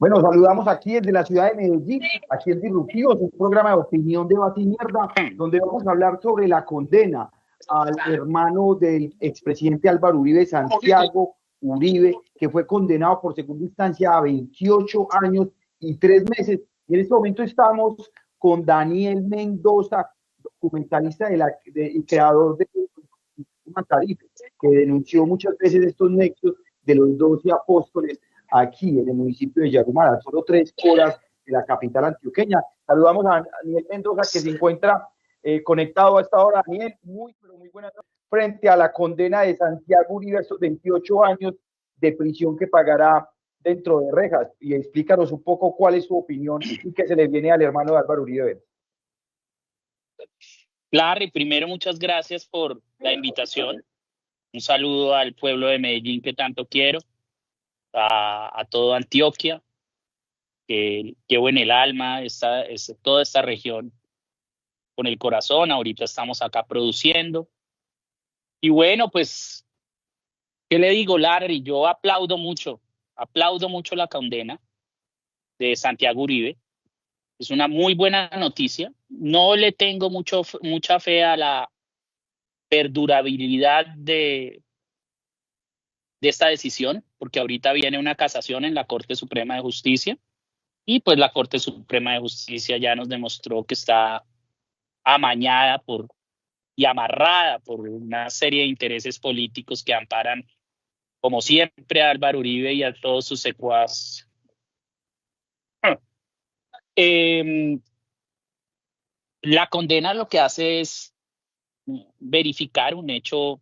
Bueno, saludamos aquí desde la ciudad de Medellín, aquí en Disruptivos, un programa de opinión, debate y mierda, donde vamos a hablar sobre la condena al hermano del expresidente Álvaro Uribe, Santiago Uribe, que fue condenado por segunda instancia a 28 años y 3 meses. Y en este momento estamos con Daniel Mendoza, documentalista y creador de Tarife, que denunció muchas veces estos nexos de los 12 apóstoles aquí en el municipio de Yarumara, solo 3 horas de la capital antioqueña. Saludamos a Daniel Mendoza, que se encuentra conectado a esta hora. Daniel, pero muy buenas noches. Frente a la condena de Santiago Uribe, estos 28 años de prisión que pagará dentro de rejas. Y explícanos un poco cuál es su opinión y qué se le viene al hermano de Álvaro Uribe. Larry, primero muchas gracias por la invitación. Un saludo al pueblo de Medellín que tanto quiero, a toda Antioquia, que llevo en el alma toda esta región con el corazón. Ahorita estamos acá produciendo. Y bueno, pues, ¿qué le digo, Larry? Yo aplaudo mucho la condena de Santiago Uribe. Es una muy buena noticia. No le tengo mucha fe a la perdurabilidad de esta decisión, porque ahorita viene una casación en la Corte Suprema de Justicia y pues la Corte Suprema de Justicia ya nos demostró que está amañada y amarrada por una serie de intereses políticos que amparan, como siempre, a Álvaro Uribe y a todos sus secuaces. Eh, la condena lo que hace es verificar un hecho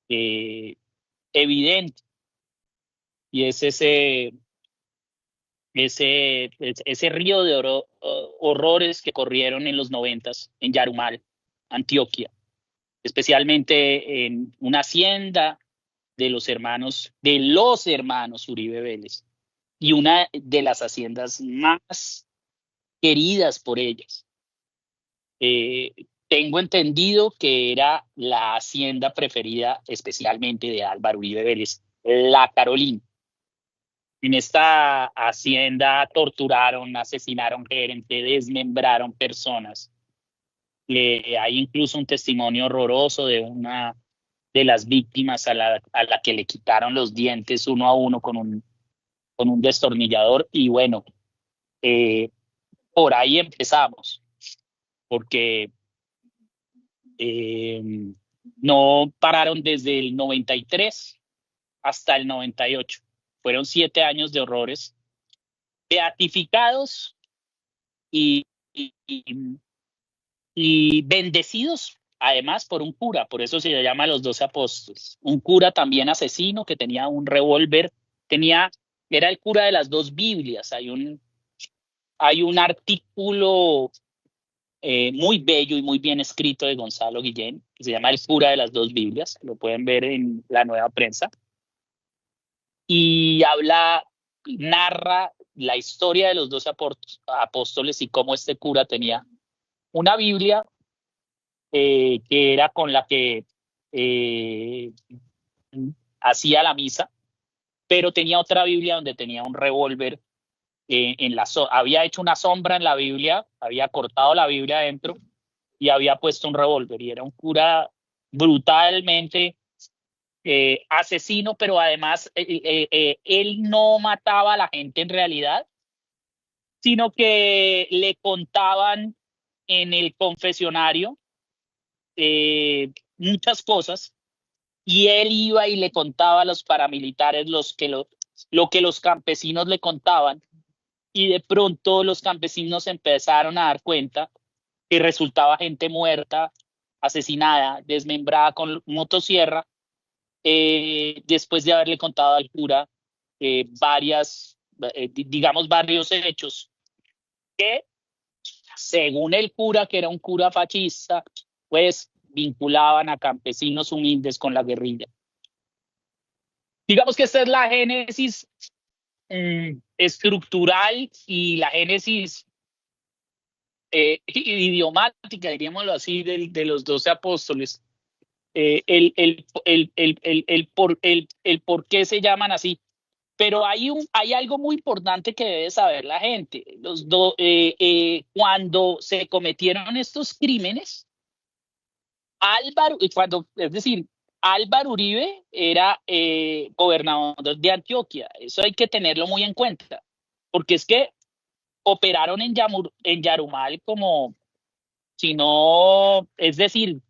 eh, evidente, y es ese río de horrores que corrieron en los 90 en Yarumal, Antioquia, especialmente en una hacienda de los hermanos Uribe Vélez, y una de las haciendas más queridas por ellas. Eh, Tengo entendido que era la hacienda preferida especialmente de Álvaro Uribe Vélez, La Carolina. En esta hacienda torturaron, asesinaron gente, desmembraron personas. Hay incluso un testimonio horroroso de una de las víctimas a la que le quitaron los dientes uno a uno con un destornillador. Y bueno, eh, por ahí empezamos, porque eh, no pararon desde el 93 hasta el 98. Fueron 7 años de horrores, beatificados y, y, y bendecidos además por un cura. Por eso se le llama los 12 apóstoles. Un cura también asesino que tenía un revólver, era el cura de las dos Biblias. Hay un artículo muy bello y muy bien escrito de Gonzalo Guillén, que se llama El cura de las dos Biblias. Lo pueden ver en la Nueva Prensa. Y narra la historia de los 12 apóstoles y cómo este cura tenía una Biblia que era con la que eh, hacía la misa, pero tenía otra Biblia donde tenía un revólver. Había hecho una sombra en la Biblia, había cortado la Biblia adentro y había puesto un revólver, y era un cura brutalmente asesino, pero además él no mataba a la gente en realidad, sino que le contaban en el confesionario muchas cosas, y él iba y le contaba a los paramilitares lo que los campesinos le contaban, y de pronto los campesinos empezaron a dar cuenta que resultaba gente muerta, asesinada, desmembrada con motosierra, después de haberle contado al cura digamos, varios hechos que, según el cura, que era un cura fascista, pues vinculaban a campesinos humildes con la guerrilla. Digamos que esta es la génesis estructural y la génesis idiomática, diríamoslo así, de los 12 apóstoles. El por qué se llaman así. Pero hay algo muy importante que debe saber la gente. Cuando se cometieron estos crímenes, es decir, Álvaro Uribe era gobernador de Antioquia. Eso hay que tenerlo muy en cuenta, porque es que operaron en Yarumal como si no, es decir,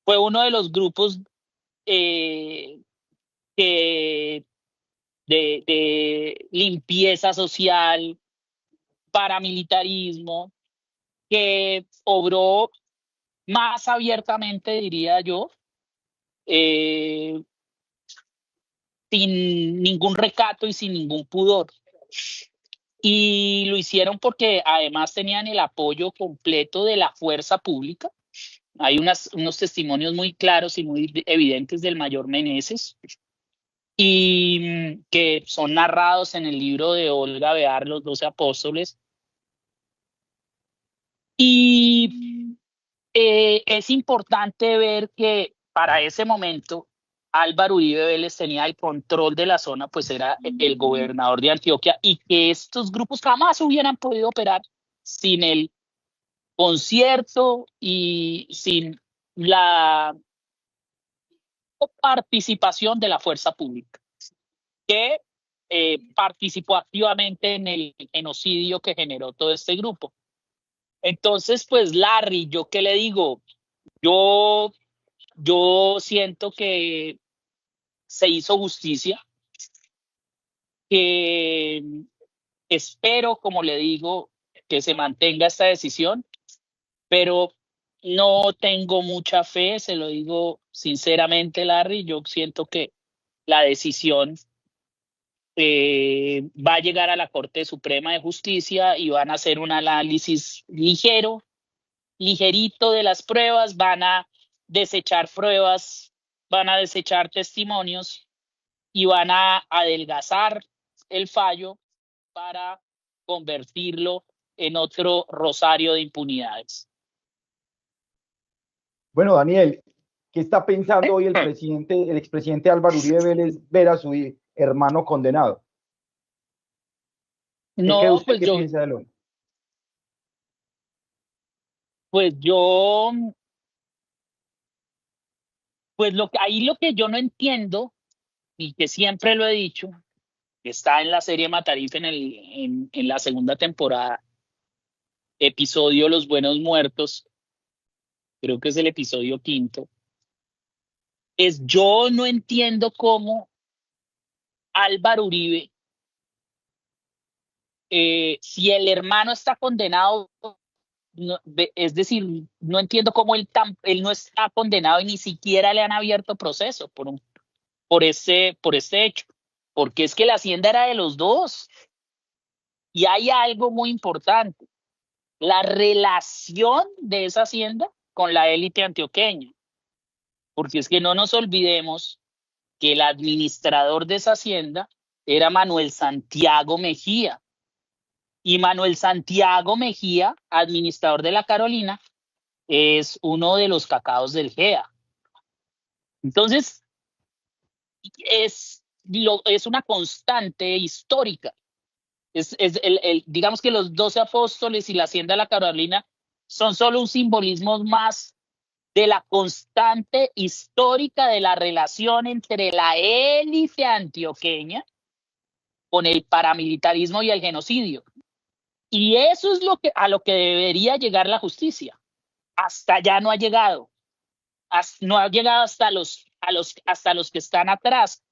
fue uno de los grupos eh, que de limpieza social, paramilitarismo, que obró más abiertamente, diría yo, eh, sin ningún recato y sin ningún pudor. Y lo hicieron porque además tenían el apoyo completo de la fuerza pública. Hay unos testimonios muy claros y muy evidentes del mayor Meneses, y que son narrados en el libro de Olga Bear, Los 12 Apóstoles. Y es importante ver que para ese momento Álvaro Uribe Vélez tenía el control de la zona, pues era el gobernador de Antioquia, y que estos grupos jamás hubieran podido operar sin el concierto y sin la participación de la fuerza pública, que participó activamente en el genocidio que generó todo este grupo. Entonces, pues Larry, ¿yo qué le digo? Yo, yo siento que se hizo justicia, que espero, como le digo, que se mantenga esta decisión, pero no tengo mucha fe, se lo digo sinceramente, Larry. Yo siento que la decisión va a llegar a la Corte Suprema de Justicia y van a hacer un análisis ligerito de las pruebas, van a desechar pruebas, van a desechar testimonios y van a adelgazar el fallo para convertirlo en otro rosario de impunidades. Bueno, Daniel, ¿qué está pensando hoy el expresidente Álvaro Uribe Vélez ver a su hermano condenado? ¿Qué cree No, usted que piensa de lo? pues yo, pues ahí lo que yo no entiendo, y que siempre lo he dicho, que está en la serie Matarife en la segunda temporada, episodio Los Buenos Muertos, creo que es el episodio quinto, es yo no entiendo cómo Álvaro Uribe, si el hermano está condenado, es decir, no entiendo cómo él no está condenado y ni siquiera le han abierto proceso por este hecho, porque es que la hacienda era de los dos. Y hay algo muy importante, la relación de esa hacienda con la élite antioqueña, porque es que no nos olvidemos que el administrador de esa hacienda era Manuel Santiago Mejía, y Manuel Santiago Mejía, administrador de la Carolina, es uno de los cacaos del GEA. Entonces, es una constante histórica. Digamos que los 12 apóstoles y la hacienda de la Carolina son solo un simbolismo más de la constante histórica de la relación entre la élite antioqueña con el paramilitarismo y el genocidio. Y eso es a lo que debería llegar la justicia. Hasta allá no ha llegado. No ha llegado hasta los que están atrás,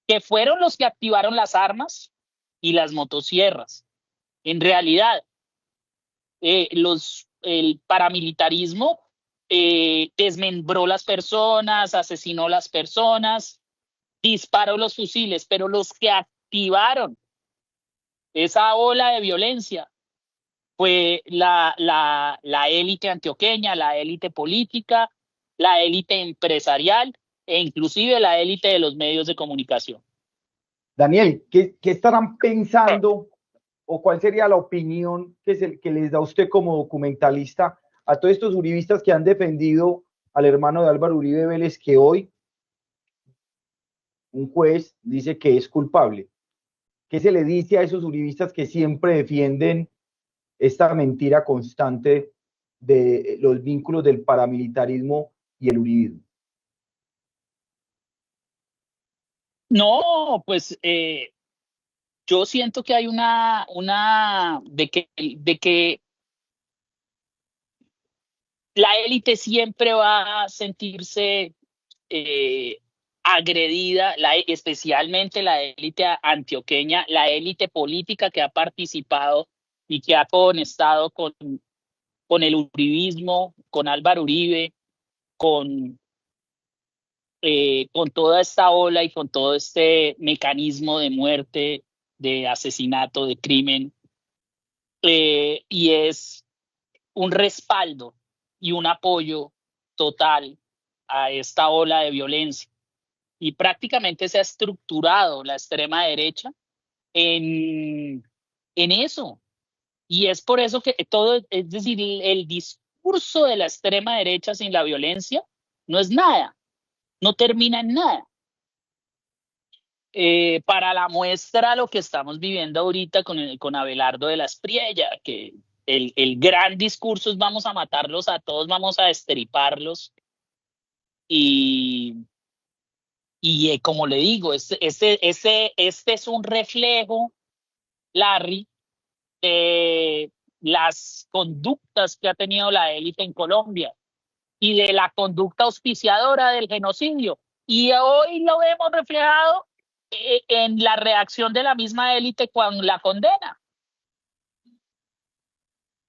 que fueron los que activaron las armas y las motosierras. En realidad, el paramilitarismo desmembró las personas, asesinó las personas, disparó los fusiles, pero los que activaron esa ola de violencia fue la élite antioqueña, la élite política, la élite empresarial e inclusive la élite de los medios de comunicación. Daniel, ¿qué estarán pensando o cuál sería la opinión que les da usted como documentalista a todos estos uribistas que han defendido al hermano de Álvaro Uribe Vélez, que hoy un juez dice que es culpable? ¿Qué se le dice a esos uribistas que siempre defienden esta mentira constante de los vínculos del paramilitarismo y el uribismo? No, pues yo siento que hay de que la élite siempre va a sentirse eh, agredida, especialmente la élite antioqueña, la élite política que ha participado y que ha conectado con el uribismo, con Álvaro Uribe, con, con toda esta ola y con todo este mecanismo de muerte, de asesinato, de crimen, y es un respaldo y un apoyo total a esta ola de violencia. Y prácticamente se ha estructurado la extrema derecha en, en eso. Y es por eso que todo, es decir, el discurso de la extrema derecha sin la violencia no es nada, no termina en nada. Para la muestra, lo que estamos viviendo ahorita con Abelardo de la Espriella, que el gran discurso es vamos a matarlos a todos, vamos a destriparlos. Y, como le digo, este es un reflejo, Larry, de las conductas que ha tenido la élite en Colombia y de la conducta auspiciadora del genocidio. Y hoy lo vemos reflejado en la reacción de la misma élite cuando la condena,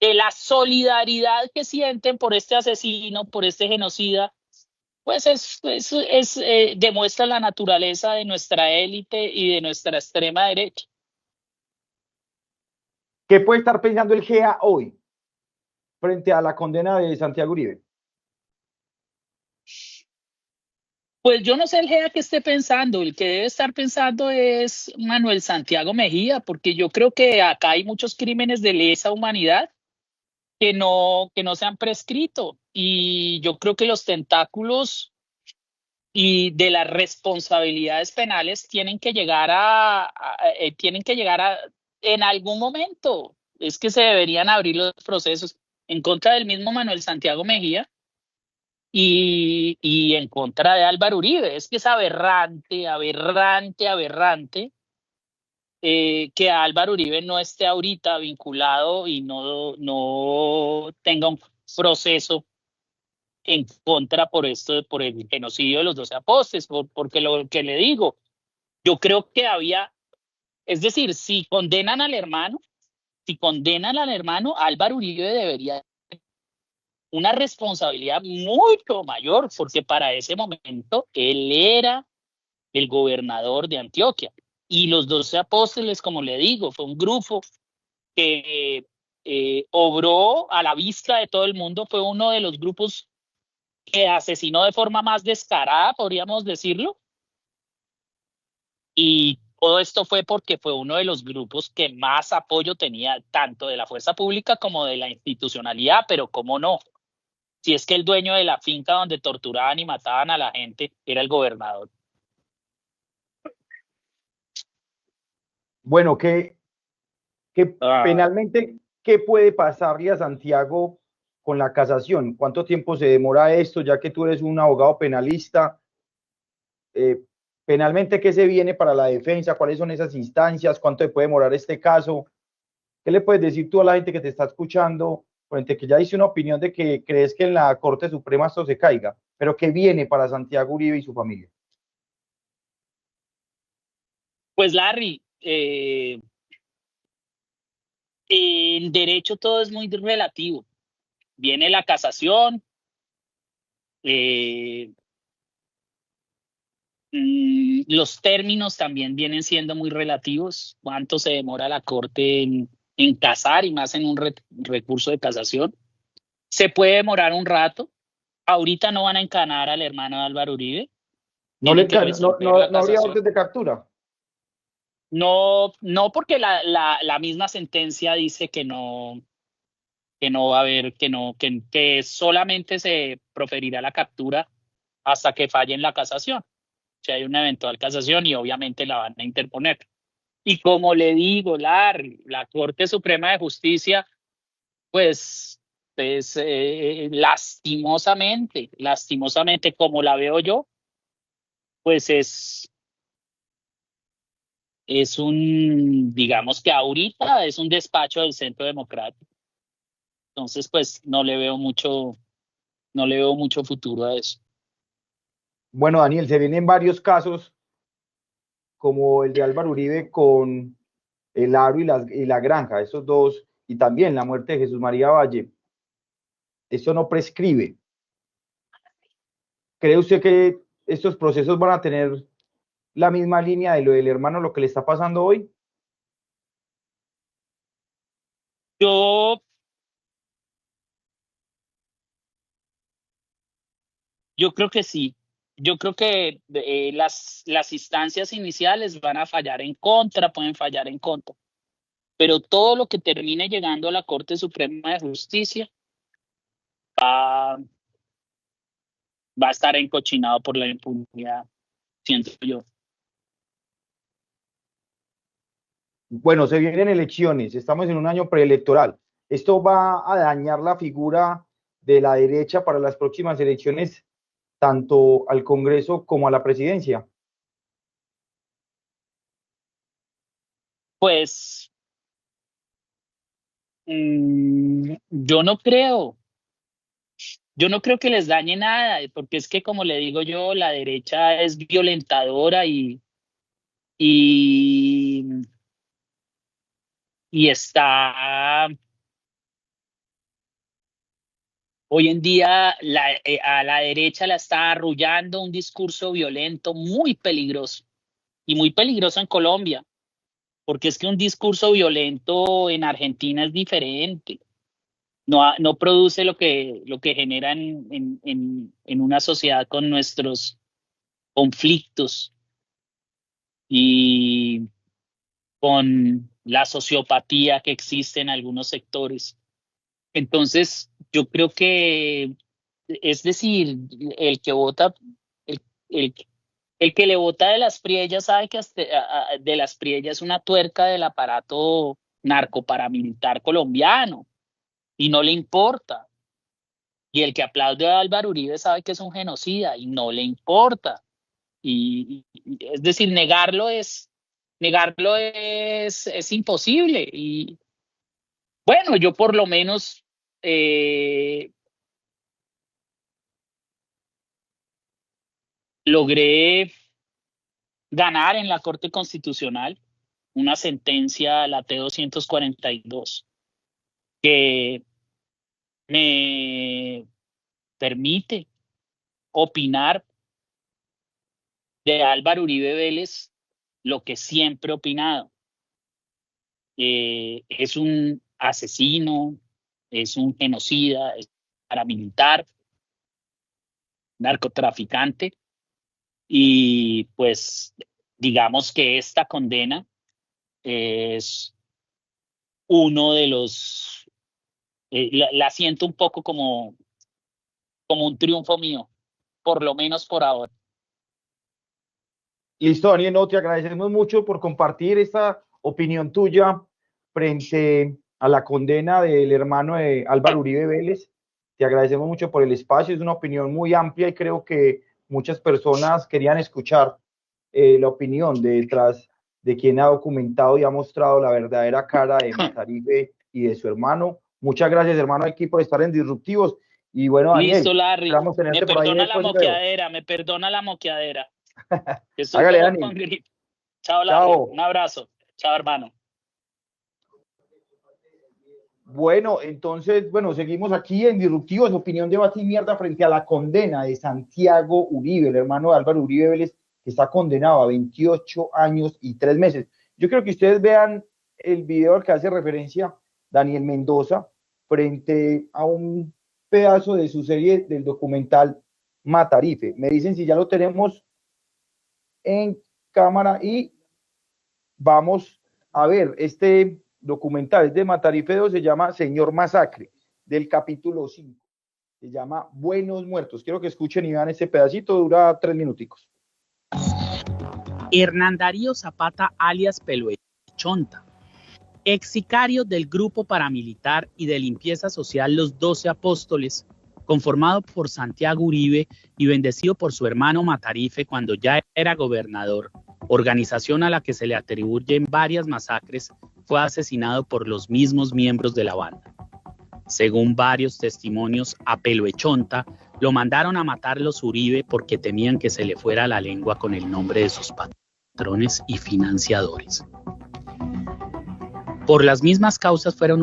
de la solidaridad que sienten por este asesino, por este genocida. Pues demuestra la naturaleza de nuestra élite y de nuestra extrema derecha. ¿Qué puede estar pensando el GEA hoy frente a la condena de Santiago Uribe? Pues yo no sé el GEA que esté pensando, el que debe estar pensando es Manuel Santiago Mejía, porque yo creo que acá hay muchos crímenes de lesa humanidad que no se han prescrito, y yo creo que los tentáculos y de las responsabilidades penales tienen que llegar a en algún momento. Es que se deberían abrir los procesos en contra del mismo Manuel Santiago Mejía y en contra de Álvaro Uribe. Es que es aberrante, aberrante, aberrante, que Álvaro Uribe no esté ahorita vinculado y no tenga un proceso en contra por esto, por el genocidio de los 12 apóstoles, porque lo que le digo, yo creo que había, es decir, si condenan al hermano, Álvaro Uribe debería tener una responsabilidad mucho mayor, porque para ese momento él era el gobernador de Antioquia. Y los 12 apóstoles, como le digo, fue un grupo que obró a la vista de todo el mundo, fue uno de los grupos que asesinó de forma más descarada, podríamos decirlo, y todo esto fue porque fue uno de los grupos que más apoyo tenía, tanto de la fuerza pública como de la institucionalidad, pero cómo no, si es que el dueño de la finca donde torturaban y mataban a la gente era el gobernador. Bueno, que Ah, penalmente, ¿qué puede pasarle a Santiago con la casación? ¿Cuánto tiempo se demora esto, ya que tú eres un abogado penalista? Eh, Penalmente, ¿qué se viene para la defensa? ¿Cuáles son esas instancias? ¿Cuánto se puede demorar este caso? ¿Qué le puedes decir tú a la gente que te está escuchando, frente que ya dice una opinión de que crees que en la Corte Suprema esto se caiga, pero qué viene para Santiago Uribe y su familia? pues Larry, en derecho todo es muy relativo. Viene la casación, eh, los términos también vienen siendo muy relativos. ¿Cuánto se demora la Corte en casar y más en un recurso de casación? Se puede demorar un rato. Ahorita no van a encanar al hermano de Álvaro Uribe. No, Tienen que resolver la no habría casación. orden de captura. No, no porque la misma sentencia dice que no va a haber, que solamente se proferirá la captura hasta que falle en la casación. Si hay una eventual casación y obviamente la van a interponer. Y como le digo, la Corte Suprema de Justicia, pues, lastimosamente, como la veo yo, pues digamos que ahorita es un despacho del Centro Democrático. Entonces, pues, no le veo mucho futuro a eso. Bueno, Daniel, se vienen varios casos como el de Álvaro Uribe con el Aro y la Granja, esos dos, y también la muerte de Jesús María Valle. Eso no prescribe. ¿Cree usted que estos procesos van a tener la misma línea de lo del hermano, lo que le está pasando hoy? Yo, yo creo que sí. Yo creo que las instancias iniciales van a fallar en contra, pueden fallar en contra, pero todo lo que termine llegando a la Corte Suprema de Justicia va, va a estar encochinado por la impunidad, siento yo. Bueno, se vienen elecciones, estamos en un año preelectoral. Esto va a dañar la figura de la derecha para las próximas elecciones, tanto al Congreso como a la presidencia. Pues yo no creo que les dañe nada, porque es que como le digo yo, la derecha es violentadora y, y está hoy en día a la derecha la está arrullando un discurso violento muy peligroso en Colombia, porque es que un discurso violento en Argentina es diferente. No produce lo que genera en una sociedad con nuestros conflictos y con la sociopatía que existe en algunos sectores. Entonces, yo creo que, es decir, el que vota, el, el, el que le vota de las Priellas sabe que de las Priellas es una tuerca del aparato narcoparamilitar colombiano y no le importa. Y el que aplaude a Álvaro Uribe sabe que es un genocida y no le importa. Es decir, es imposible. Y bueno, yo por lo menos eh, logré ganar en la Corte Constitucional una sentencia, la T-242, que me permite opinar de Álvaro Uribe Vélez lo que siempre he opinado. Es un asesino, es un genocida, es paramilitar, narcotraficante, y pues digamos que esta condena es uno de los, la siento un poco como un triunfo mío, por lo menos por ahora. Listo, Daniel, no, te agradecemos mucho por compartir esta opinión tuya frente a la condena del hermano de Álvaro Uribe Vélez. Te agradecemos mucho por el espacio, es una opinión muy amplia y creo que muchas personas querían escuchar la opinión detrás de quien ha documentado y ha mostrado la verdadera cara de Matarife y de su hermano. Muchas gracias, hermano, aquí por estar en Disruptivos. Y bueno, Listo, Daniel, Larry. esperamos Me tenerte por ahí perdona la después luego. moqueadera, me perdona la moqueadera. Estoy Hágale, como con Dani. gripe. Chao, Larry. Chao. Un abrazo. Chao, hermano. Bueno, entonces, bueno, seguimos aquí en Disruptivos, opinión, debate y mierda frente a la condena de Santiago Uribe, el hermano de Álvaro Uribe Vélez, que está condenado a 28 años y 3 meses. Yo creo que ustedes vean el video al que hace referencia Daniel Mendoza frente a un pedazo de su serie del documental Matarife. Me dicen si ya lo tenemos en cámara y vamos a ver este documental, es de Matarife 2, se llama Señor Masacre, del capítulo 5, se llama Buenos Muertos. Quiero que escuchen y vean este pedacito, dura 3 minuticos. Hernán Darío Zapata, alias Pelueño, Echonta, ex sicario del grupo paramilitar y de limpieza social Los 12 Apóstoles, conformado por Santiago Uribe y bendecido por su hermano Matarife cuando ya era gobernador, organización a la que se le atribuyen varias masacres, fue asesinado por los mismos miembros de la banda. Según varios testimonios, a Pelo Echonta lo mandaron a matar los Uribe porque temían que se le fuera la lengua con el nombre de sus patrones y financiadores. Por las mismas causas fueron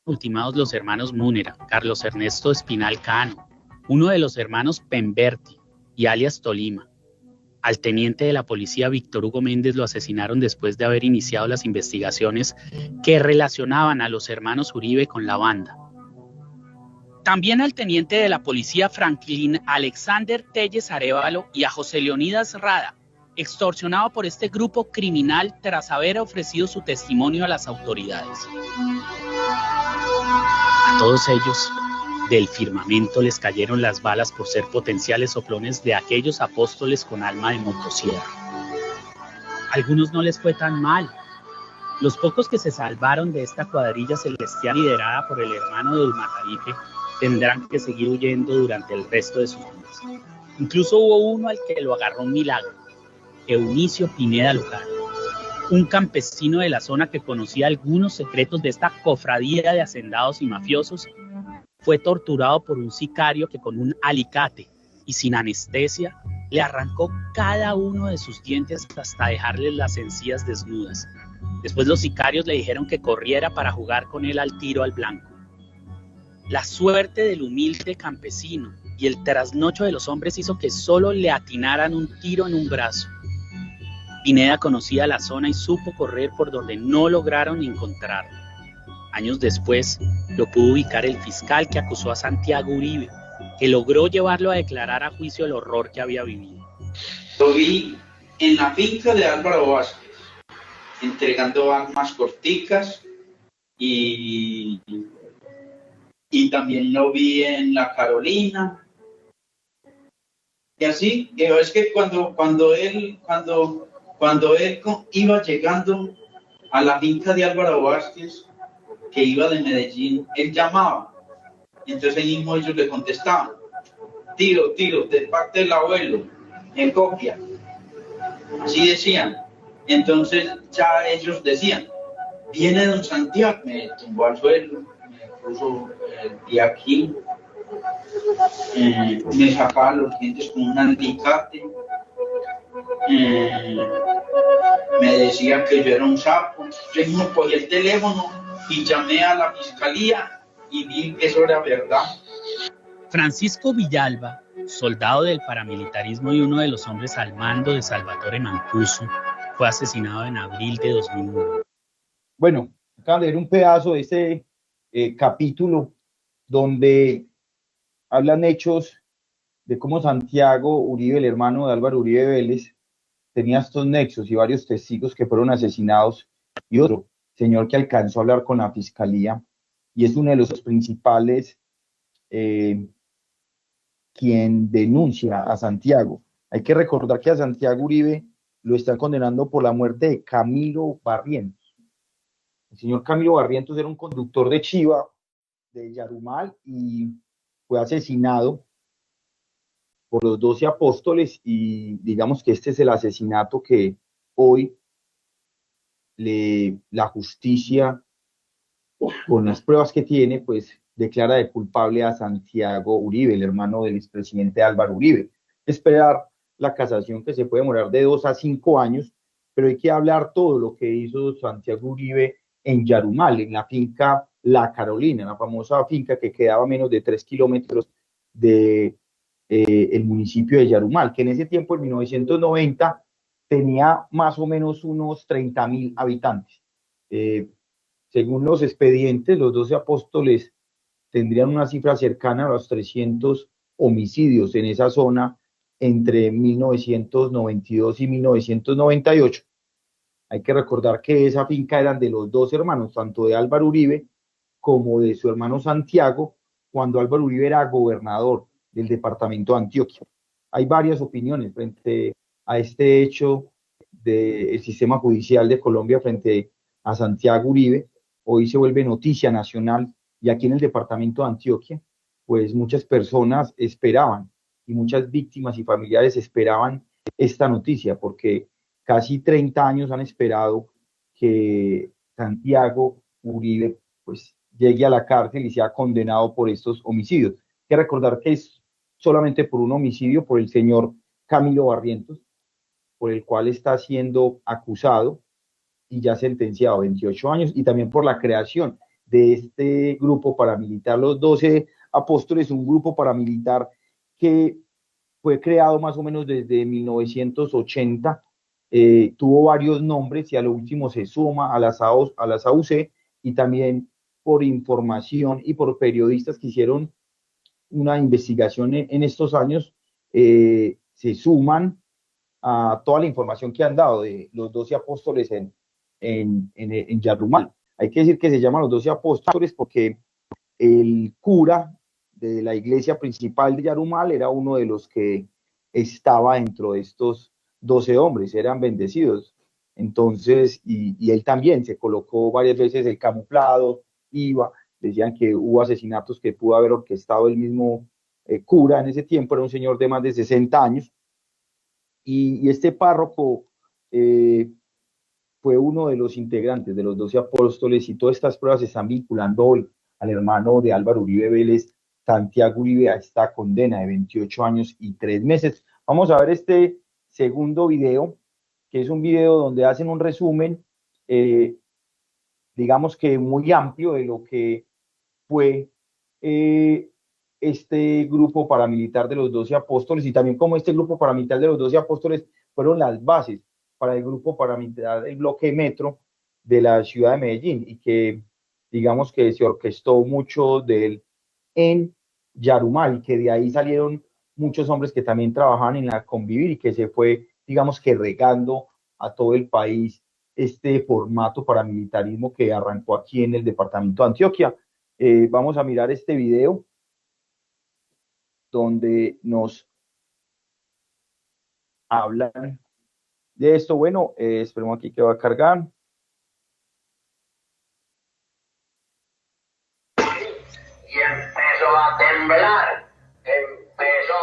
ultimados los hermanos Múnera, Carlos Ernesto Espinal Cano, uno de los hermanos Pemberti y alias Tolima. Al teniente de la policía Víctor Hugo Méndez lo asesinaron después de haber iniciado las investigaciones que relacionaban a los hermanos Uribe con la banda. También al teniente de la policía Franklin Alexander Telles Arévalo y a José Leonidas Rada, extorsionado por este grupo criminal tras haber ofrecido su testimonio a las autoridades. A todos ellos, del firmamento les cayeron las balas por ser potenciales soplones de aquellos apóstoles con alma de motosierra. A algunos no les fue tan mal. Los pocos que se salvaron de esta cuadrilla celestial liderada por el hermano del Matarife tendrán que seguir huyendo durante el resto de sus vidas. Incluso hubo uno al que lo agarró un milagro, Eunicio Pineda Luján, un campesino de la zona que conocía algunos secretos de esta cofradía de hacendados y mafiosos. Fue torturado por un sicario que con un alicate y sin anestesia le arrancó cada uno de sus dientes hasta dejarle las encías desnudas. Después los sicarios le dijeron que corriera para jugar con él al tiro al blanco. La suerte del humilde campesino y el trasnocho de los hombres hizo que solo le atinaran un tiro en un brazo. Pineda conocía la zona y supo correr por donde no lograron encontrarlo. Años después, lo pudo ubicar el fiscal que acusó a Santiago Uribe, que logró llevarlo a declarar a juicio el horror que había vivido. Lo vi en la finca de Álvaro Vázquez, entregando armas corticas y también lo vi en la Carolina. Y así, es que cuando él iba llegando a la finca de Álvaro Vázquez, que iba de Medellín, él llamaba, y entonces ahí mismo ellos le contestaban, tiro, de parte del abuelo, en copia, así decían. Entonces ya ellos decían, viene don Santiago, me tumbó al suelo, me puso el pie aquí, me sacaba los dientes con un alicate, me decía que yo era un sapo. Yo mismo cogí el teléfono y llamé a la fiscalía y vi que eso era verdad. Francisco Villalba, soldado del paramilitarismo y uno de los hombres al mando de Salvatore Mancuso, fue asesinado en abril de 2001. Bueno, acaban de ver un pedazo de este capítulo donde hablan hechos de cómo Santiago Uribe, el hermano de Álvaro Uribe Vélez, tenía estos nexos y varios testigos que fueron asesinados, y otro señor que alcanzó a hablar con la fiscalía y es uno de los principales quien denuncia a Santiago. Hay que recordar que a Santiago Uribe lo están condenando por la muerte de Camilo Barrientos. El señor Camilo Barrientos era un conductor de chiva de Yarumal y fue asesinado por los 12 apóstoles, y digamos que este es el asesinato que hoy la justicia, con las pruebas que tiene, pues declara de culpable a Santiago Uribe, el hermano del expresidente Álvaro Uribe. Esperar la casación, que se puede demorar de 2 a 5 años, pero hay que hablar todo lo que hizo Santiago Uribe en Yarumal, en la finca La Carolina, la famosa finca que quedaba a menos de 3 kilómetros de el municipio de Yarumal, que en ese tiempo, en 1990, tenía más o menos unos 30.000 habitantes. Según los expedientes, los 12 apóstoles tendrían una cifra cercana a los 300 homicidios en esa zona entre 1992 y 1998. Hay que recordar que esa finca eran de los dos hermanos, tanto de Álvaro Uribe como de su hermano Santiago, cuando Álvaro Uribe era gobernador del departamento de Antioquia. Hay varias opiniones frente a este hecho del sistema judicial de Colombia frente a Santiago Uribe, hoy se vuelve noticia nacional, y aquí en el departamento de Antioquia, pues muchas personas esperaban, y muchas víctimas y familiares esperaban esta noticia, porque casi 30 años han esperado que Santiago Uribe pues llegue a la cárcel y sea condenado por estos homicidios. Hay que recordar que es solamente por un homicidio, por el señor Camilo Barrientos, por el cual está siendo acusado y ya sentenciado a 28 años, y también por la creación de este grupo paramilitar, los 12 Apóstoles, un grupo paramilitar que fue creado más o menos desde 1980, tuvo varios nombres y a lo último se suma a las AUC, y también por información y por periodistas que hicieron una investigación en estos años, se suman a toda la información que han dado de los 12 apóstoles en Yarumal. Hay que decir que se llaman los 12 apóstoles porque el cura de la iglesia principal de Yarumal era uno de los que estaba dentro de estos 12 hombres, eran bendecidos. Entonces, y él también se colocó varias veces el camuflado, decían que hubo asesinatos que pudo haber orquestado el mismo cura en ese tiempo, era un señor de más de 60 años, y este párroco fue uno de los integrantes de los 12 apóstoles, y todas estas pruebas se están vinculando hoy al hermano de Álvaro Uribe Vélez, Santiago Uribe, a esta condena de 28 años y 3 meses. Vamos a ver este segundo video, que es un video donde hacen un resumen, digamos que muy amplio, de lo que fue este grupo paramilitar de los 12 apóstoles, y también cómo este grupo paramilitar de los 12 apóstoles fueron las bases para el grupo paramilitar del bloque metro de la ciudad de Medellín, y que digamos que se orquestó mucho en Yarumal, y que de ahí salieron muchos hombres que también trabajaban en la Convivir, y que se fue, digamos que regando a todo el país este formato paramilitarismo que arrancó aquí en el departamento de Antioquia. Vamos a mirar este video donde nos hablan de esto. Bueno, esperemos aquí que va a cargar. Y empezó a temblar, empezó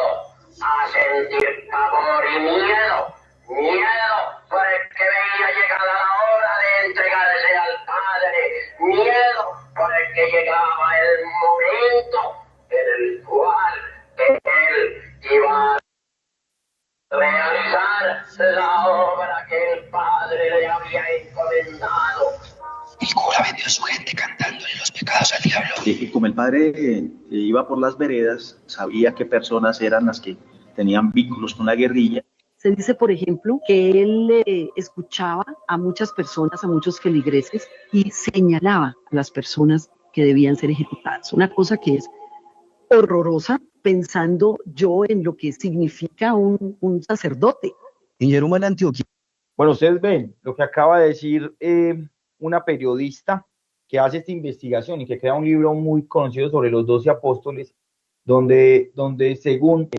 a sentir pavor y miedo por el que veía llegar la hora de entregarse al Padre, miedo por el que llegaba el momento en el cual él iba a realizar la obra que el Padre le había encomendado. El cura vendió a su gente cantándole los pecados al diablo. Y como el padre iba por las veredas, sabía qué personas eran las que tenían vínculos con la guerrilla. Se dice, por ejemplo, que él escuchaba a muchas personas, a muchos feligreses, y señalaba a las personas que debían ser ejecutadas. Una cosa que es horrorosa, pensando yo en lo que significa un sacerdote. En Yarumal, Antioquia. Bueno, ustedes ven lo que acaba de decir una periodista que hace esta investigación y que crea un libro muy conocido sobre los 12 apóstoles, donde según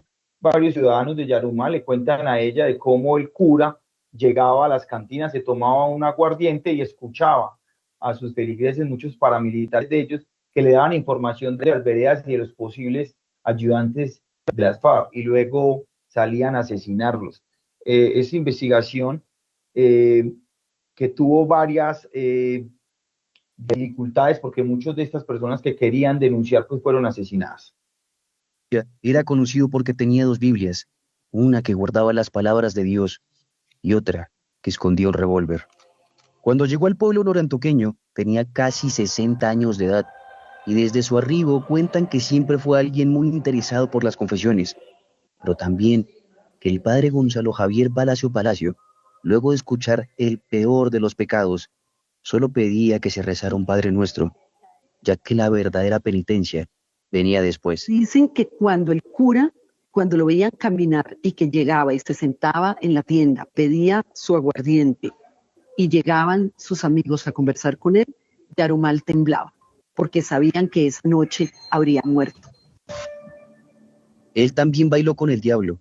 varios ciudadanos de Yarumal le cuentan a ella de cómo el cura llegaba a las cantinas, se tomaba un aguardiente y escuchaba a sus feligreses, muchos paramilitares de ellos, que le daban información de las veredas y de los posibles ayudantes de las FARC, y luego salían a asesinarlos. Esa investigación que tuvo varias dificultades, porque muchas de estas personas que querían denunciar pues fueron asesinadas. Era conocido porque tenía 2 Biblias, una que guardaba las palabras de Dios y otra que escondía un revólver. Cuando llegó al pueblo norantoqueño tenía casi 60 años de edad, y desde su arribo cuentan que siempre fue alguien muy interesado por las confesiones, pero también que el padre Gonzalo Javier Palacio, luego de escuchar el peor de los pecados, solo pedía que se rezara un Padre Nuestro, ya que la verdadera penitencia venía después. Dicen que cuando el cura, cuando lo veían caminar y que llegaba y se sentaba en la tienda, pedía su aguardiente y llegaban sus amigos a conversar con él, Yarumal temblaba, porque sabían que esa noche habría muerto. Él también bailó con el diablo.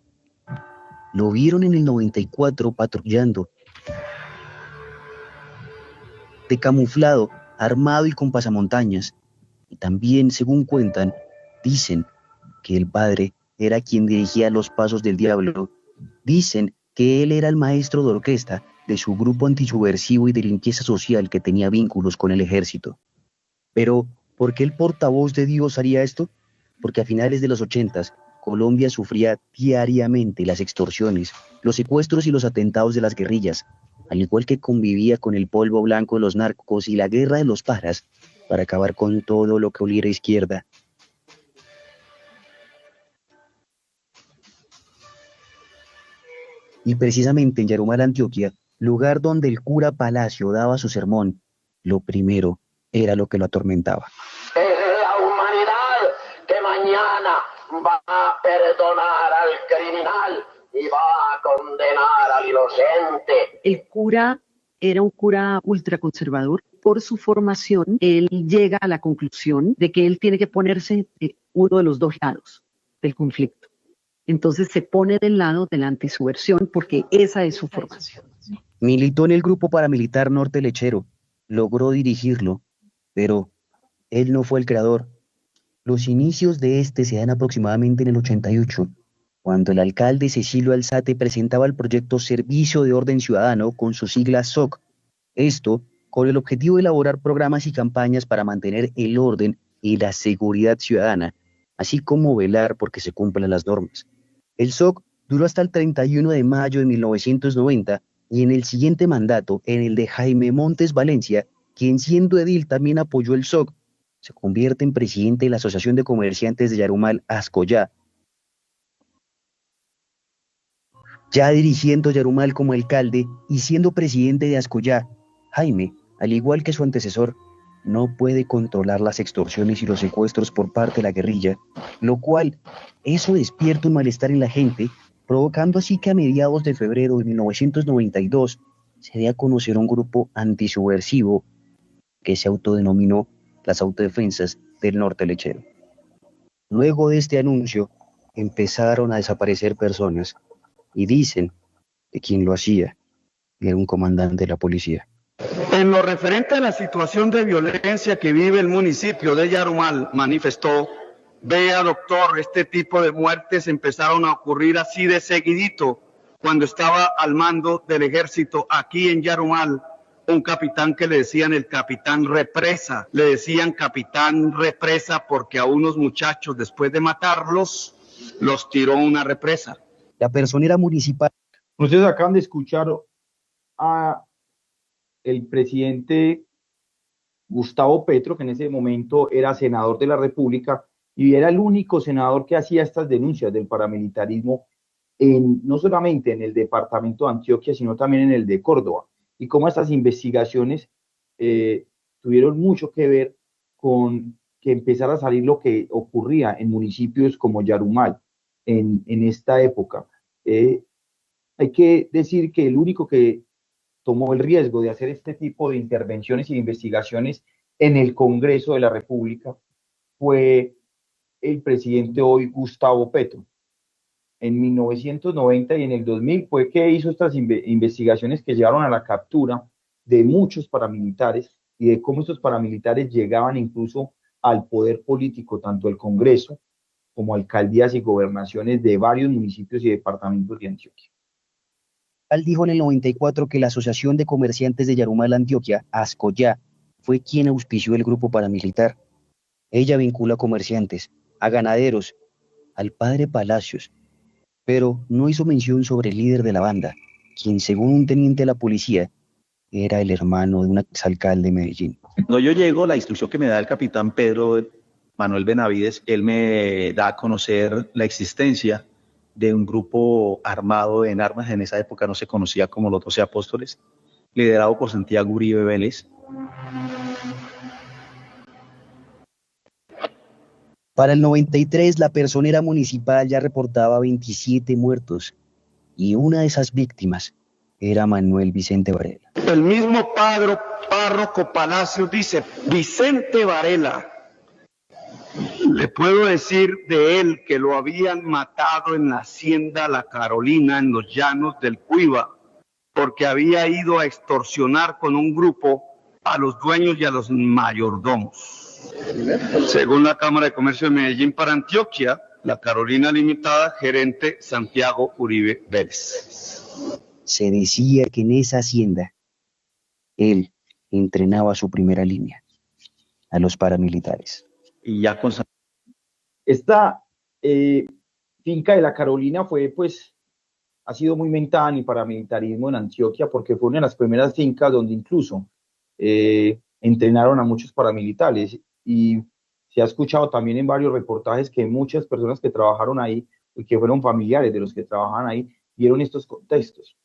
Lo vieron en el 94 patrullando De camuflado, armado y con pasamontañas. Y también, según cuentan, dicen que el padre era quien dirigía los pasos del diablo. Dicen que él era el maestro de orquesta de su grupo antisubversivo y de limpieza social que tenía vínculos con el ejército. Pero, ¿por qué el portavoz de Dios haría esto? Porque a finales de los 80s, Colombia sufría diariamente las extorsiones, los secuestros y los atentados de las guerrillas, al igual que convivía con el polvo blanco de los narcos y la guerra de los paras para acabar con todo lo que oliera a izquierda. Y precisamente en Yarumal, Antioquia, lugar donde el cura Palacio daba su sermón, lo primero era lo que lo atormentaba. Es la humanidad que mañana va a perdonar al criminal y va a condenar al inocente. El cura era un cura ultraconservador. Por su formación, él llega a la conclusión de que él tiene que ponerse de uno de los dos lados del conflicto. Entonces se pone del lado de la antisubversión porque esa es su formación. Militó en el grupo paramilitar Norte Lechero, logró dirigirlo, pero él no fue el creador. Los inicios de este se dan aproximadamente en el 88, cuando el alcalde Cecilio Alzate presentaba el proyecto Servicio de Orden Ciudadano con su sigla SOC. Esto con el objetivo de elaborar programas y campañas para mantener el orden y la seguridad ciudadana, así como velar porque se cumplan las normas. El SOC duró hasta el 31 de mayo de 1990 y en el siguiente mandato, en el de Jaime Montes Valencia, quien siendo edil también apoyó el SOC, se convierte en presidente de la Asociación de Comerciantes de Yarumal, Ascoyá. Ya dirigiendo Yarumal como alcalde y siendo presidente de Ascoyá, Jaime, al igual que su antecesor, no puede controlar las extorsiones y los secuestros por parte de la guerrilla, lo cual, eso despierta un malestar en la gente, provocando así que a mediados de febrero de 1992 se dé a conocer un grupo antisubversivo que se autodenominó las Autodefensas del Norte Lechero. Luego de este anuncio, empezaron a desaparecer personas y dicen que quien lo hacía era un comandante de la policía. En lo referente a la situación de violencia que vive el municipio de Yarumal, manifestó: vea, doctor, este tipo de muertes empezaron a ocurrir así de seguidito cuando estaba al mando del ejército aquí en Yarumal, un capitán que le decían el capitán represa. Le decían capitán represa porque a unos muchachos, después de matarlos, los tiró una represa. La personera municipal. Ustedes acaban de escuchar a el presidente Gustavo Petro, que en ese momento era senador de la República y era el único senador que hacía estas denuncias del paramilitarismo, no solamente en el departamento de Antioquia, sino también en el de Córdoba. Y cómo estas investigaciones tuvieron mucho que ver con que empezara a salir lo que ocurría en municipios como Yarumal en esta época. Hay que decir que el único que tomó el riesgo de hacer este tipo de intervenciones y de investigaciones en el Congreso de la República fue el presidente hoy, Gustavo Petro. En 1990 y en el 2000 fue que hizo estas investigaciones que llevaron a la captura de muchos paramilitares y de cómo estos paramilitares llegaban incluso al poder político, tanto el Congreso como alcaldías y gobernaciones de varios municipios y departamentos de Antioquia. Él dijo en el 94 que la Asociación de Comerciantes de Yarumal, Antioquia, Ascoyá, fue quien auspició el grupo paramilitar. Ella vincula a comerciantes, a ganaderos, al padre Palacios, pero no hizo mención sobre el líder de la banda, quien según un teniente de la policía, era el hermano de un exalcalde de Medellín. Cuando yo llego, la instrucción que me da el capitán Pedro Manuel Benavides, él me da a conocer la existencia de un grupo armado en armas, en esa época no se conocía como los 12 Apóstoles, liderado por Santiago Uribe Vélez. Para el 93, la personera municipal ya reportaba 27 muertos, y una de esas víctimas era Manuel Vicente Varela. El mismo párroco Palacios dice: Vicente Varela. Le puedo decir de él que lo habían matado en la hacienda La Carolina, en los llanos del Cuiva, porque había ido a extorsionar con un grupo a los dueños y a los mayordomos. Según la Cámara de Comercio de Medellín para Antioquia, La Carolina Limitada, gerente Santiago Uribe Vélez. Se decía que en esa hacienda él entrenaba a su primera línea, a los paramilitares. Y ya con Esta finca de La Carolina fue, pues, ha sido muy mentada en el paramilitarismo en Antioquia porque fue una de las primeras fincas donde incluso entrenaron a muchos paramilitares, y se ha escuchado también en varios reportajes que muchas personas que trabajaron ahí y que fueron familiares de los que trabajaban ahí vieron estos contextos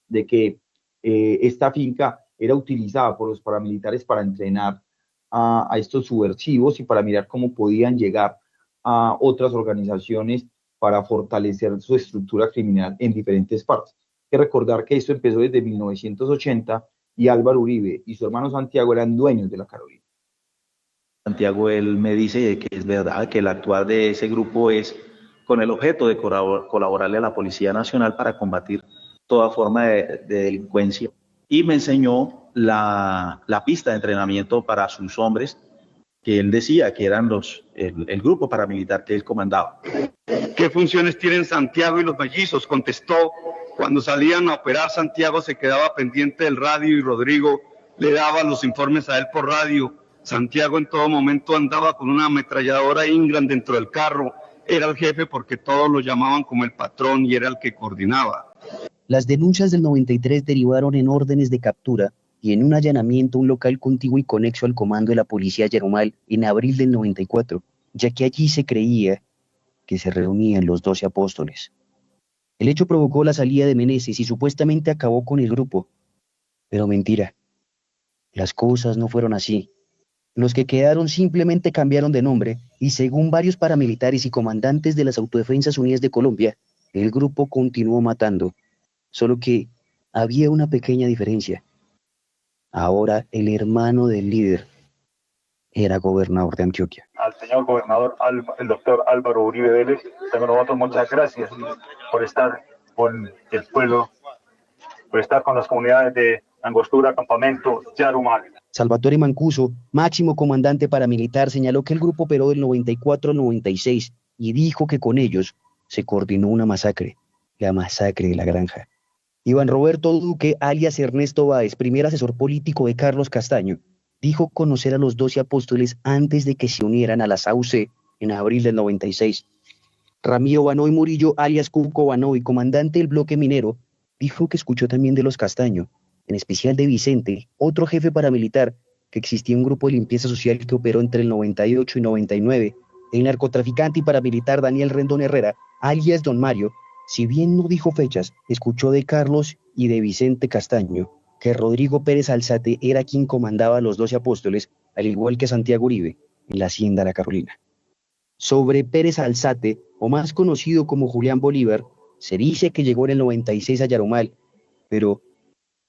de que esta finca era utilizada por los paramilitares para entrenar a estos subversivos y para mirar cómo podían llegar a otras organizaciones para fortalecer su estructura criminal en diferentes partes. Hay que recordar que esto empezó desde 1980 y Álvaro Uribe y su hermano Santiago eran dueños de La Carolina. Santiago, él me dice que es verdad que el actuar de ese grupo es con el objeto de colaborarle a la Policía Nacional para combatir toda forma de delincuencia. Y me enseñó la pista de entrenamiento para sus hombres, que él decía que eran el grupo paramilitar que él comandaba. ¿Qué funciones tienen Santiago y los mellizos? Contestó. Cuando salían a operar, Santiago se quedaba pendiente del radio y Rodrigo le daba los informes a él por radio. Santiago en todo momento andaba con una ametralladora Ingram dentro del carro. Era el jefe porque todos lo llamaban como el patrón y era el que coordinaba. Las denuncias del 93 derivaron en órdenes de captura y en un allanamiento a un local contiguo y conexo al comando de la policía Yarumal en abril del 94, ya que allí se creía que se reunían los 12 apóstoles. El hecho provocó la salida de Meneses y supuestamente acabó con el grupo. Pero mentira. Las cosas no fueron así. Los que quedaron simplemente cambiaron de nombre y según varios paramilitares y comandantes de las Autodefensas Unidas de Colombia, el grupo continuó matando. Solo que había una pequeña diferencia. Ahora el hermano del líder era gobernador de Antioquia. Al señor gobernador, el doctor Álvaro Uribe Vélez, también nosotros muchas gracias por estar con el pueblo, por estar con las comunidades de Angostura, Campamento, Yarumal. Salvatore Mancuso, máximo comandante paramilitar, señaló que el grupo operó del 94 al 96 y dijo que con ellos se coordinó una masacre, la masacre de la Granja. Iván Roberto Duque, alias Ernesto Báez, primer asesor político de Carlos Castaño, dijo conocer a los 12 apóstoles antes de que se unieran a las AUC en abril del 96. Ramiro Banoy Murillo, alias Cuco Banoy, comandante del bloque minero, dijo que escuchó también de los Castaño, en especial de Vicente, otro jefe paramilitar, que existía un grupo de limpieza social que operó entre el 98 y 99. El narcotraficante y paramilitar Daniel Rendón Herrera, alias Don Mario, si bien no dijo fechas, escuchó de Carlos y de Vicente Castaño que Rodrigo Pérez Alzate era quien comandaba a los 12 apóstoles, al igual que Santiago Uribe, en la hacienda La Carolina. Sobre Pérez Alzate, o más conocido como Julián Bolívar, se dice que llegó en el 96 a Yarumal, pero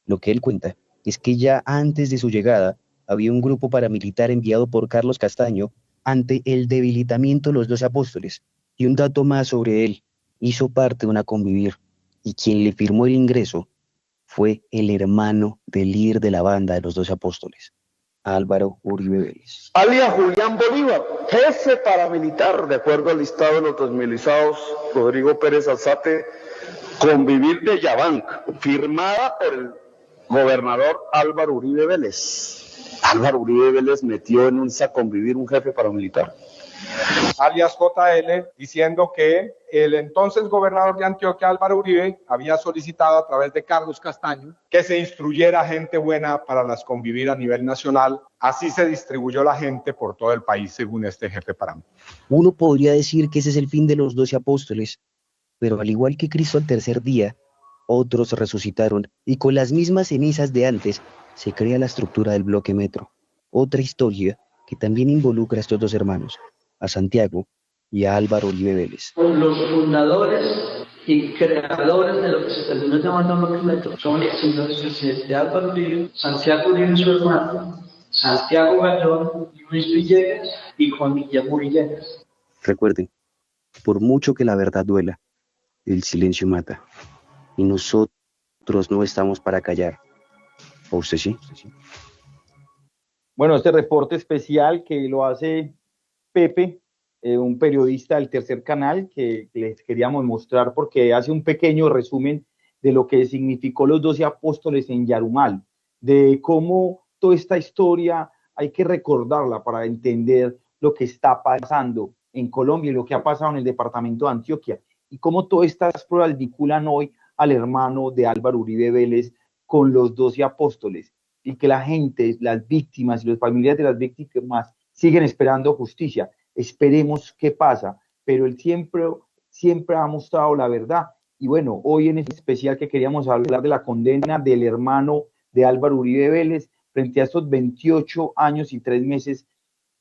lo que él cuenta es que ya antes de su llegada había un grupo paramilitar enviado por Carlos Castaño ante el debilitamiento de los 12 apóstoles. Y un dato más sobre él: hizo parte de una convivir, y quien le firmó el ingreso fue el hermano del líder de la banda de los 12 apóstoles, Álvaro Uribe Vélez. Alias Julián Bolívar, jefe paramilitar, de acuerdo al listado de los desmovilizados, Rodrigo Pérez Alzate, convivir de Yabanc, firmada por el gobernador Álvaro Uribe Vélez. Álvaro Uribe Vélez metió en un convivir un jefe paramilitar. Alias JL, diciendo que el entonces gobernador de Antioquia, Álvaro Uribe, había solicitado a través de Carlos Castaño que se instruyera gente buena para las convivir a nivel nacional. Así se distribuyó la gente por todo el país, según este jefe paramilitar. Uno podría decir que ese es el fin de los 12 apóstoles, pero al igual que Cristo al tercer día, otros resucitaron y con las mismas cenizas de antes se crea la estructura del bloque Metro. Otra historia que también involucra a estos dos hermanos, a Santiago y a Álvaro Uribe Vélez. Los fundadores y creadores de lo que se terminó llamando bloque Metro son el señor presidente Álvaro Uribe, Santiago Uribe su hermano, Santiago Gallón, Luis Villegas y Juan Guillermo Villegas. Recuerden, por mucho que la verdad duela, el silencio mata. Y nosotros nosotros no estamos para callar. ¿O usted sí? Bueno, este reporte especial que lo hace Pepe, un periodista del Tercer Canal, que les queríamos mostrar porque hace un pequeño resumen de lo que significó los 12 apóstoles en Yarumal, de cómo toda esta historia hay que recordarla para entender lo que está pasando en Colombia y lo que ha pasado en el departamento de Antioquia, y cómo todas estas pruebas vinculan hoy al hermano de Álvaro Uribe Vélez con los 12 apóstoles, y que la gente, las víctimas y los familiares de las víctimas siguen esperando justicia. Esperemos qué pasa, pero él siempre ha mostrado la verdad. Y bueno, hoy en este especial que queríamos hablar de la condena del hermano de Álvaro Uribe Vélez frente a estos 28 años y 3 meses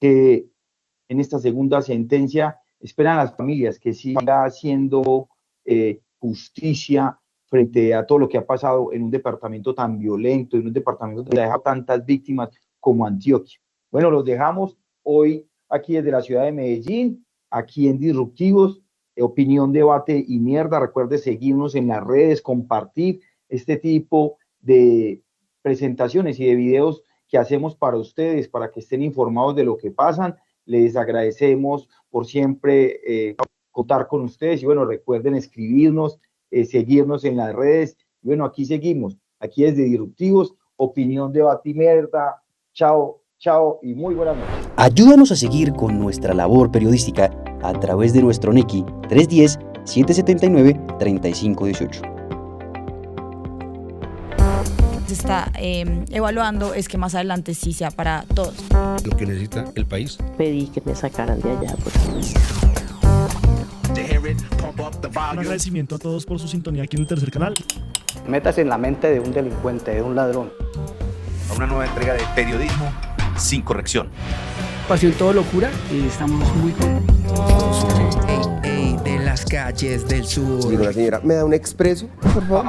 que en esta segunda sentencia esperan las familias que siga haciendo justicia frente a todo lo que ha pasado en un departamento tan violento, en un departamento que deja tantas víctimas como Antioquia. Bueno, los dejamos hoy aquí desde la ciudad de Medellín, aquí en Disruptivos, opinión, debate y mierda. Recuerde seguirnos en las redes, compartir este tipo de presentaciones y de videos que hacemos para ustedes, para que estén informados de lo que pasan. Les agradecemos por siempre contar con ustedes y bueno, recuerden escribirnos, seguirnos en las redes. Y bueno, aquí seguimos, aquí desde Disruptivos, opinión, debate y mierda. Chao, chao y muy buenas noches. Ayúdanos a seguir con nuestra labor periodística a través de nuestro NECI 310-779-3518. Se está evaluando es que más adelante sí sea para todos. Lo que necesita el país. Pedí que me sacaran de allá. Un agradecimiento a todos por su sintonía aquí en el Tercer Canal. Métase en la mente de un delincuente, de un ladrón. A una nueva entrega de periodismo sin corrección. Pasión todo locura y estamos muy contentos. De las calles del sur. Digo, la señora, ¿me da un expreso, por favor?